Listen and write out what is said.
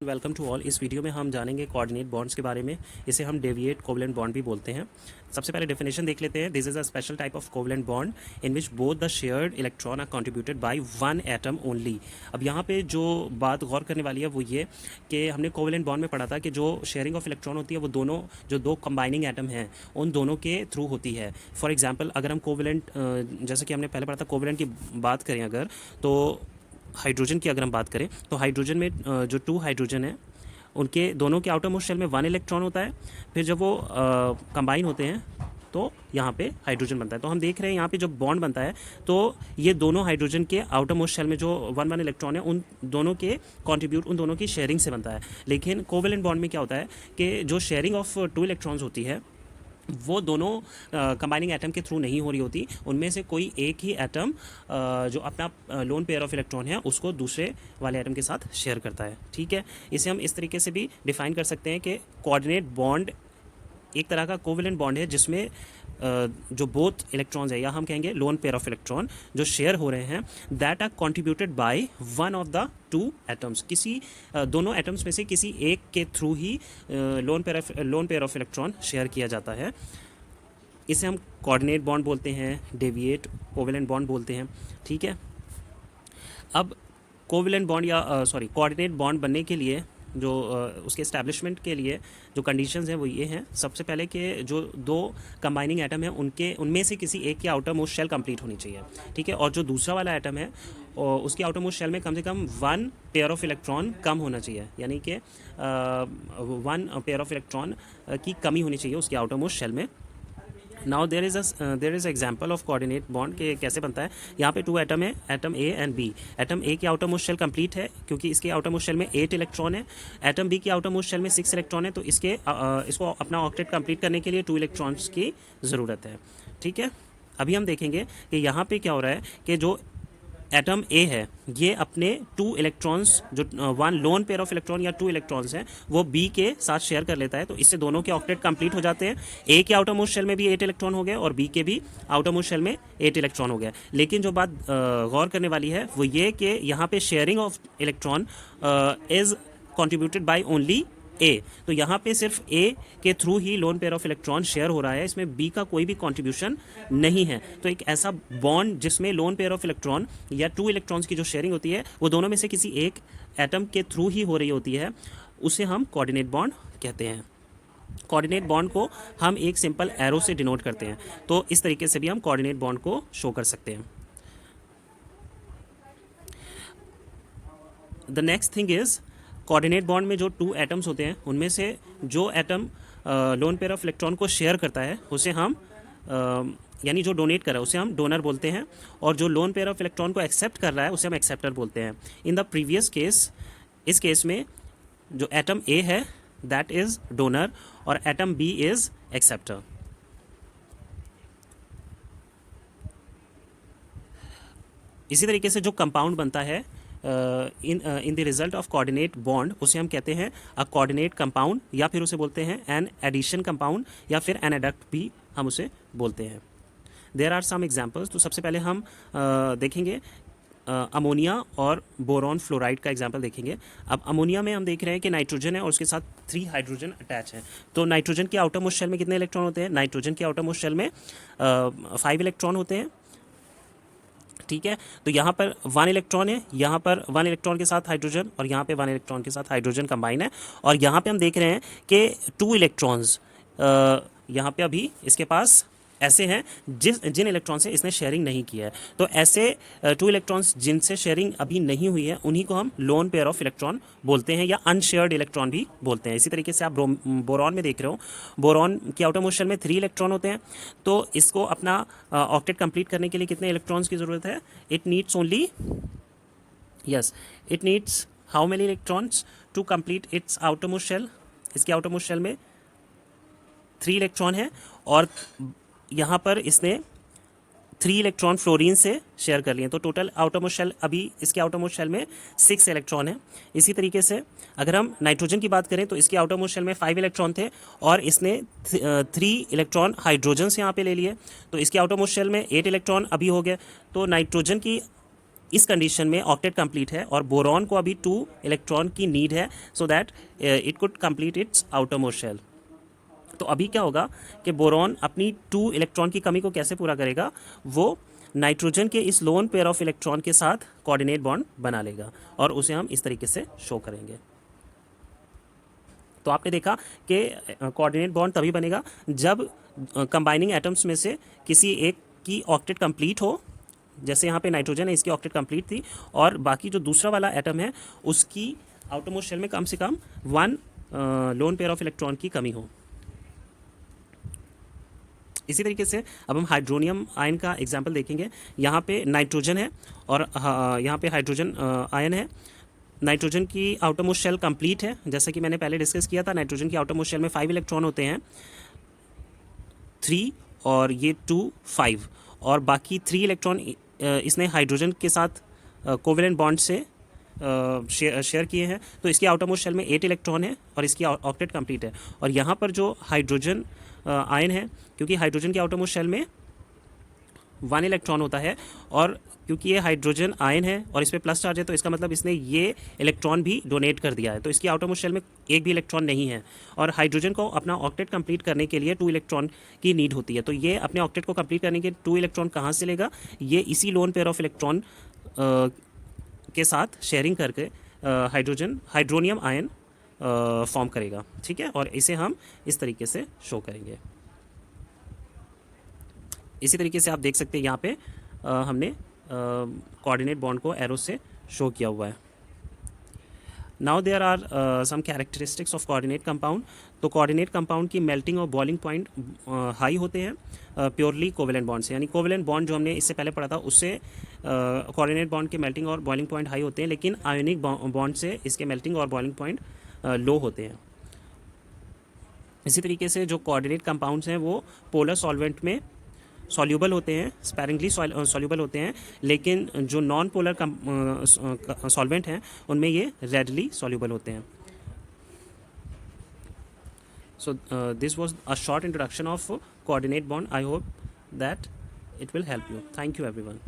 Welcome to all. इस video में हम जानेंगे कोऑर्डिनेट बॉन्ड्स के बारे में। इसे हम डेविएट कोवलेंट बॉन्ड भी बोलते हैं। सबसे पहले डेफिनेशन देख लेते हैं। This is a special type of covalent bond in which both the shared electron are contributed by one atom only. अब यहाँ पे जो बात गौर करने वाली है वो ये कि हमने कोवलेंट बॉन्ड में पढ़ा था कि जो शेयरिंग ऑफ इलेक्ट्रॉन होती है वो दोनों जो दो कंबाइनिंग एटम हैं उन दोनों के थ्रू होती है। फॉर एग्जाम्पल अगर हम कोवलेंट जैसे कि हमने पहले पढ़ा था कोवलेंट की बात करें अगर तो हाइड्रोजन की अगर हम बात करें तो हाइड्रोजन में जो टू हाइड्रोजन है उनके दोनों के आउटर मोस्ट शेल में वन इलेक्ट्रॉन होता है। फिर जब वो कंबाइन होते हैं तो यहाँ पे हाइड्रोजन बनता है। तो हम देख रहे हैं यहाँ पे जो बॉन्ड बनता है तो ये दोनों हाइड्रोजन के आउटर मोस्ट शेल में जो वन वन इलेक्ट्रॉन है उन दोनों के कंट्रीब्यूट उन दोनों की शेयरिंग से बनता है। लेकिन कोवेलेंट बॉन्ड में क्या होता है कि जो शेयरिंग ऑफ टू इलेक्ट्रॉन्स होती है वो दोनों कंबाइनिंग एटम के थ्रू नहीं हो रही होती। उनमें से कोई एक ही एटम जो अपना लोन पेयर ऑफ इलेक्ट्रॉन है उसको दूसरे वाले एटम के साथ शेयर करता है। ठीक है, इसे हम इस तरीके से भी डिफाइन कर सकते हैं कि कोऑर्डिनेट बॉन्ड एक तरह का कोवेलेंट बॉन्ड है जिसमें जो बोथ इलेक्ट्रॉन्स है या हम कहेंगे लोन पेयर ऑफ इलेक्ट्रॉन जो शेयर हो रहे हैं that are contributed by one of the two atoms. किसी दोनों एटम्स में से किसी एक के थ्रू ही lone pair of electron share किया जाता है। इसे हम कोऑर्डिनेट बॉन्ड बोलते हैं, डेविएट कोवेलेंट बॉन्ड बोलते हैं। ठीक है, अब कोवेलेंट बॉन्ड या सॉरी कोऑर्डिनेट बॉन्ड बनने के लिए जो उसके इस्टेब्लिशमेंट के लिए जो कंडीशंस हैं वो ये हैं। सबसे पहले कि जो दो कंबाइनिंग एटम हैं उनमें से किसी एक की आउटर मोस्ट शेल कंप्लीट होनी चाहिए। ठीक है, और जो दूसरा वाला एटम है उसकी आउटर मोस्ट शेल में कम से कम वन पेयर ऑफ इलेक्ट्रॉन कम होना चाहिए, यानी कि वन पेयर ऑफ इलेक्ट्रॉन की कमी होनी चाहिए उसकी आउटर मोस्ट शेल में। Now there is example of coordinate bond के कैसे बनता है। यहाँ पे टू एटम है, atom A and B. Atom A की आउटर मोस्ट शेल कंप्लीट है क्योंकि इसके आउटर मोस्ट शेल में 8 इलेक्ट्रॉन है। एटम बी की आउटर मोस्ट शेल में 6 इलेक्ट्रॉन है, तो इसको अपना ऑक्टेट कंप्लीट करने के लिए 2 इलेक्ट्रॉन्स की ज़रूरत है। ठीक है, अभी हम देखेंगे कि यहाँ पे क्या हो रहा है कि जो एटम ए है ये अपने 2 इलेक्ट्रॉन्स जो one loan pair of electron या 2 इलेक्ट्रॉन्स हैं वो बी के साथ शेयर कर लेता है। तो इससे दोनों के ऑक्टेट कंप्लीट हो जाते हैं। ए के आउटर मोस्ट शेल में भी 8 इलेक्ट्रॉन हो गए और बी के भी आउटर मोस्ट शेल में 8 इलेक्ट्रॉन हो गया। लेकिन जो बात गौर करने वाली है वो ये कि यहाँ पे sharing of electron is contributed by only A. तो यहाँ पे सिर्फ ए के थ्रू ही lone pair of electron share हो रहा है, इसमें बी का कोई भी कंट्रीब्यूशन नहीं है। तो एक ऐसा बॉन्ड जिसमें लोन पेयर ऑफ इलेक्ट्रॉन या 2 इलेक्ट्रॉन्स की जो शेयरिंग होती है वो दोनों में से किसी एक एटम के थ्रू ही हो रही होती है, उसे हम कोऑर्डिनेट बॉन्ड कहते हैं। कोऑर्डिनेट बॉन्ड को हम एक सिंपल एरो से डिनोट करते हैं, तो इस तरीके से भी हम कोऑर्डिनेट बॉन्ड को शो कर सकते हैं। The next thing is coordinate bond में जो 2 एटम्स होते हैं उनमें से जो atom loan pair of electron को शेयर करता है उसे हम यानी जो डोनेट कर रहा है उसे हम डोनर बोलते हैं, और जो लोन पेयर ऑफ इलेक्ट्रॉन को एक्सेप्ट कर रहा है उसे हम एक्सेप्टर बोलते हैं। इन द प्रीवियस केस इस केस में जो एटम ए है दैट इज डोनर और एटम बी इज एक्सेप्टर। इसी तरीके से जो कंपाउंड बनता है in the result of coordinate bond उसे हम कहते हैं अ कोऑर्डिनेट कंपाउंड, या फिर उसे बोलते हैं एन एडिशन कंपाउंड, या फिर एन एडक्ट भी हम उसे बोलते हैं। There are some examples. तो सबसे पहले हम देखेंगे अमोनिया और बोरॉन फ्लोराइड का एग्जांपल देखेंगे। अब अमोनिया में हम देख रहे हैं कि नाइट्रोजन है और उसके साथ 3 हाइड्रोजन अटैच है। तो नाइट्रोजन के आउटर मोस्ट शेल में कितने इलेक्ट्रॉन होते हैं? नाइट्रोजन के आउटर मोस्ट शेल में 5 इलेक्ट्रॉन होते हैं। ठीक है, तो यहाँ पर 1 इलेक्ट्रॉन है, यहाँ पर 1 इलेक्ट्रॉन के साथ हाइड्रोजन और यहाँ पे 1 इलेक्ट्रॉन के साथ हाइड्रोजन कंबाइन है। और यहाँ पे हम देख रहे हैं कि 2 इलेक्ट्रॉन्स यहाँ पे अभी इसके पास ऐसे हैं जिन इलेक्ट्रॉन से इसने शेयरिंग नहीं किया है। तो ऐसे 2 इलेक्ट्रॉन्स जिनसे शेयरिंग अभी नहीं हुई है उन्हीं को हम लोन पेयर ऑफ इलेक्ट्रॉन बोलते हैं या अनशेयर्ड इलेक्ट्रॉन भी बोलते हैं। इसी तरीके से आप बोरॉन में देख रहे हो, बोरॉन की आउटर मोस्ट शेल में 3 इलेक्ट्रॉन होते हैं। तो इसको अपना ऑक्टेट कंप्लीट करने के लिए कितने इलेक्ट्रॉन्स की ज़रूरत है? It needs only it needs how many electrons to complete its outer most shell? इसके आउटर मोस्ट शेल में 3 इलेक्ट्रॉन है और यहाँ पर इसने 3 इलेक्ट्रॉन फ्लोरीन से शेयर कर लिए। तो टोटल आउटर मोस्ट शेल अभी इसके आउटर मोस्ट शेल में 6 इलेक्ट्रॉन है। इसी तरीके से अगर हम नाइट्रोजन की बात करें तो इसके आउटर मोस्ट शेल में 5 इलेक्ट्रॉन थे और इसने 3 इलेक्ट्रॉन हाइड्रोजन से यहाँ पे ले लिए। तो इसके आउटर मोस्ट शेल में 8 इलेक्ट्रॉन अभी हो गए। तो नाइट्रोजन की इस कंडीशन में ऑक्टेट कंप्लीट है और बोरॉन को अभी 2 इलेक्ट्रॉन की नीड है so that it could complete its outer most shell. तो अभी क्या होगा कि बोरॉन अपनी 2 इलेक्ट्रॉन की कमी को कैसे पूरा करेगा, वो नाइट्रोजन के इस लोन पेयर ऑफ इलेक्ट्रॉन के साथ कोऑर्डिनेट बॉन्ड बना लेगा और उसे हम इस तरीके से शो करेंगे। तो आपने देखा कि कोऑर्डिनेट बॉन्ड तभी बनेगा जब कंबाइनिंग एटम्स में से किसी एक की ऑक्टेट कंप्लीट हो, जैसे यहाँ पे नाइट्रोजन है, इसकी ऑक्टेट कंप्लीट थी, और बाकी जो दूसरा वाला एटम है उसकी आउटरमोस्ट शेल में कम से कम 1 लोन पेयर ऑफ इलेक्ट्रॉन की कमी हो। इसी तरीके से अब हम हाइड्रोनियम आयन का एग्जाम्पल देखेंगे। यहाँ पे नाइट्रोजन है और यहाँ पे हाइड्रोजन आयन है। नाइट्रोजन की आउटर मोस्ट शेल कंप्लीट है, जैसा कि मैंने पहले डिस्कस किया था। नाइट्रोजन की आउटर मोस्ट शेल में 5 इलेक्ट्रॉन होते हैं, 3 और ये 2 5, और बाकी 3 इलेक्ट्रॉन इसने हाइड्रोजन के साथ कोवेलेंट बॉन्ड से शेयर किए हैं। तो इसकी आउटर मोस्ट शेल में 8 इलेक्ट्रॉन है और इसकी ऑक्टेट कंप्लीट है। और यहाँ पर जो हाइड्रोजन आयन है, क्योंकि हाइड्रोजन की आउटर मोस्ट शेल में 1 इलेक्ट्रॉन होता है, और क्योंकि ये हाइड्रोजन आयन है और इस पर प्लस चार्ज है, तो इसका मतलब इसने ये इलेक्ट्रॉन भी डोनेट कर दिया है। तो इसकी आउटर मोस्ट शेल में एक भी इलेक्ट्रॉन नहीं है, और हाइड्रोजन को अपना ऑक्टेट कंप्लीट करने के लिए 2 इलेक्ट्रॉन की नीड होती है। तो ये अपने ऑक्टेट को कंप्लीट करने के 2 इलेक्ट्रॉन कहाँ से लेगा, ये इसी लोन पेयर ऑफ इलेक्ट्रॉन के साथ शेयरिंग करके हाइड्रोनियम आयन फॉर्म करेगा। ठीक है, और इसे हम इस तरीके से शो करेंगे। इसी तरीके से आप देख सकते हैं यहाँ पे हमने कोऑर्डिनेट बॉन्ड को एरो से शो किया हुआ है। Now there are some characteristics of coordinate compound. तो कोऑर्डिनेट कंपाउंड की मेल्टिंग और बॉइलिंग पॉइंट हाई होते हैं प्योरली कोवेलेंट बॉन्ड से, यानी कोवेलेंट बॉन्ड जो हमने इससे पहले पढ़ा था उससे कोऑर्डिनेट बॉन्ड के मेल्टिंग और बॉइलिंग पॉइंट हाई होते हैं, लेकिन आयोनिक बॉन्ड से इसके मेल्टिंग और बॉइलिंग पॉइंट लो होते हैं। इसी तरीके से जो कोऑर्डिनेट कंपाउंड्स हैं वो पोलर सॉल्वेंट में सॉल्यूबल होते हैं, स्पैरिंगली सॉल्यूबल होते हैं, लेकिन जो नॉन पोलर सॉल्वेंट हैं उनमें ये रेडली सॉल्यूबल होते हैं। So this was a short introduction of coordinate bond. I hope that it will help you. Thank you everyone.